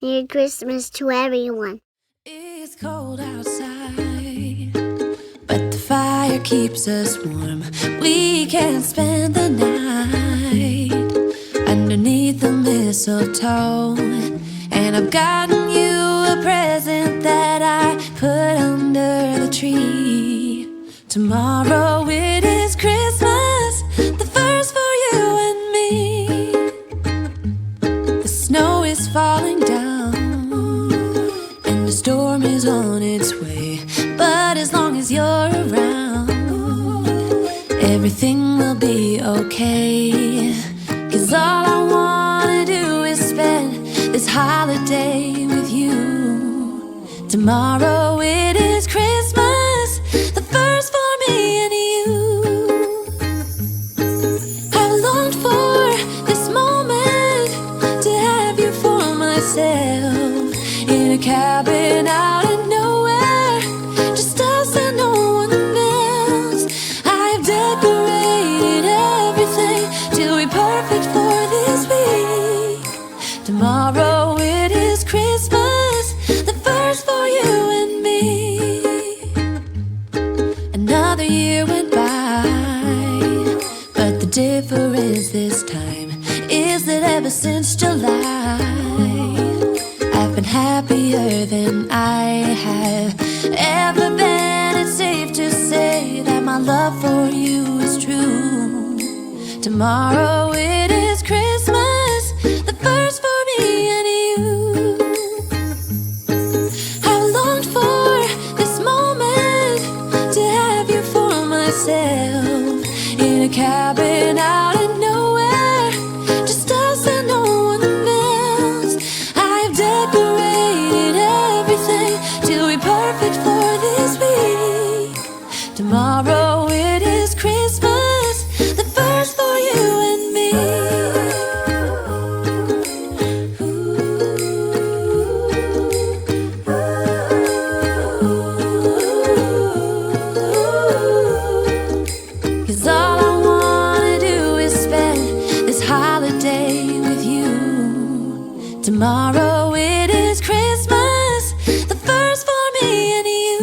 Merry Christmas to everyone. It's cold outside, but the fire keeps us warm. We can spend the night underneath the mistletoe. And I've gotten you a present that I put under the tree. Tomorrow it is Christmas, the first for you and me. The snow is falling down and the storm is on its way. But as long as you're around, everything will be okay. 'Cause all I wanna do is spend this holiday with you. Tomorrow it is Christmas, the first for me and you. I've longed for this moment to have you for myself, in a cabin out in nowhere, just us and no one else. I've decorated everything to be perfect for this week. Tomorrow it is Christmas, the first for you and me. Another year went by, but the difference this time is that ever since July, I've been happier than I have ever been. It's safe to say that my love for you is true. Tomorrow it is Christmas, the first for me and you. I've longed for this moment to have you for myself, in a cabin out in nowhere, just us and no one else. I've decorated everything to be perfect for this week. Tomorrow it is Christmas, the first for you and me. 'Cause all I wanna do is spend this holiday with you. Tomorrow it is Christmas, the first for me and you.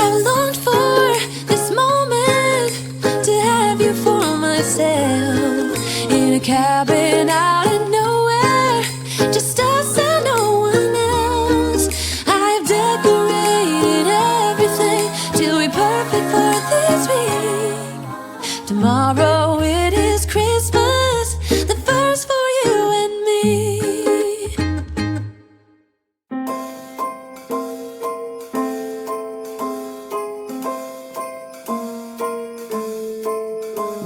I've longed for this moment to have you for myself, in a cabin out in nowhere, just us and no one else. I've decorated everything to be perfect for this week. Tomorrow it is Christmas, the first for you and me.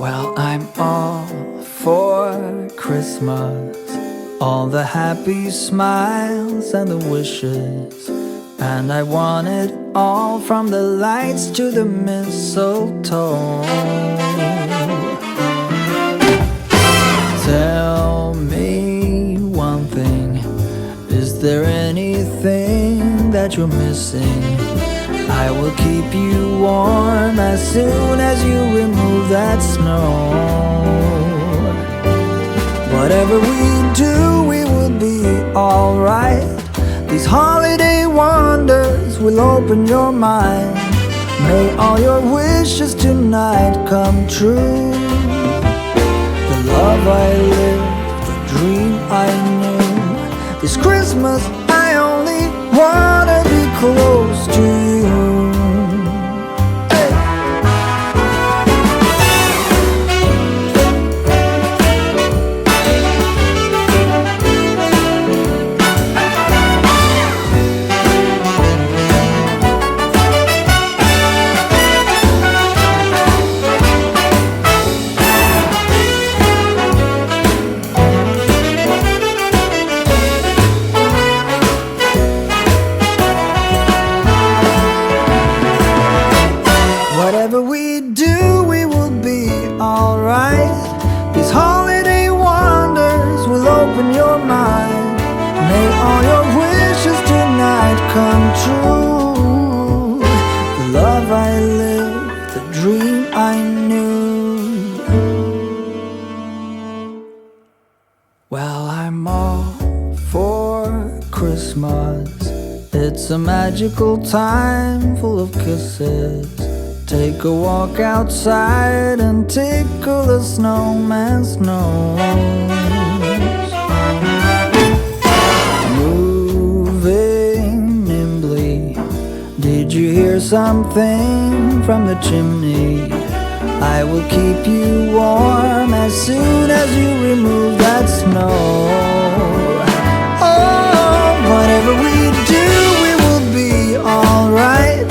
Well, I'm all for Christmas, all the happy smiles and the wishes, and I want it all, from the lights to the mistletoe. Tell me one thing, is there anything that you're missing? I will keep you warm as soon as you remove that snow. Whatever we do, we will be alright. These holiday wonders will open your mind. May all your wishes tonight come true. The love I lived, the dream I knew. This Christmas I only wanna be close to you. Hey. Whatever we do, we will be alright. These holiday wonders will open your mind. May all your wishes tonight come true. The love I lived, the dream I knew. Well, I'm all Christmas. It's a magical time full of kisses. Take a walk outside and tickle the snowman's nose. Moving nimbly, did you hear something from the chimney? I will keep you warm as soon as you remove that snow. Oh, whatever we do, we will be alright.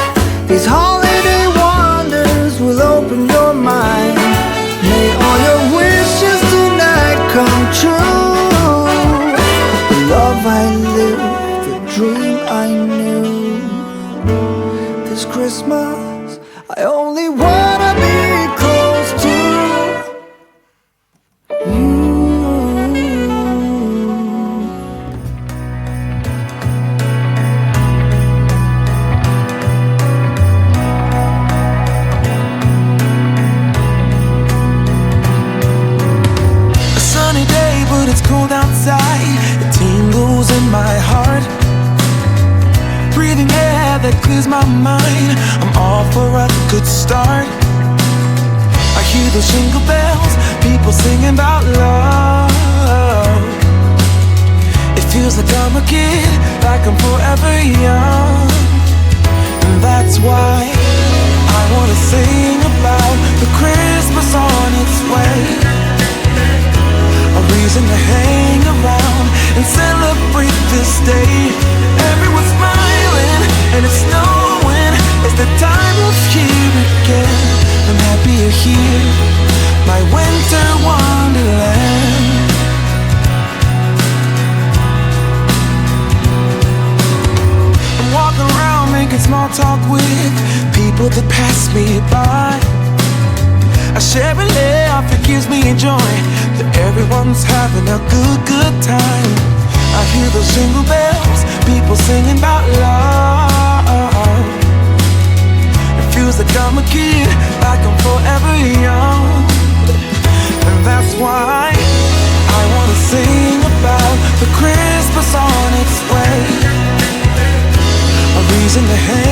These holiday wonders will open your mind. May all your wishes tonight come true. The love I lived, the dream I knew. This Christmas, I only wanna be close to you. A sunny day, but it's cold outside. It tingles in my heart. Breathing air that clears my mind. I'm all for a good start. I hear those jingle bells, people singing about love. It feels like I'm a kid, like I'm forever young. And that's why I wanna sing about the Christmas on its way. A reason to hang around and celebrate this day. Everyone's smiling and it's snowing. It's the time of year again. I'm happy you're here, my winter wonderland. I'm walking around making small talk with people that pass me by. I share a laugh, it gives me joy that everyone's having a good time. I hear those jingle bells, people singing about love. It feels like I'm a kid, like I'm forever young. And that's why I wanna sing about the Christmas on its way. A reason to hang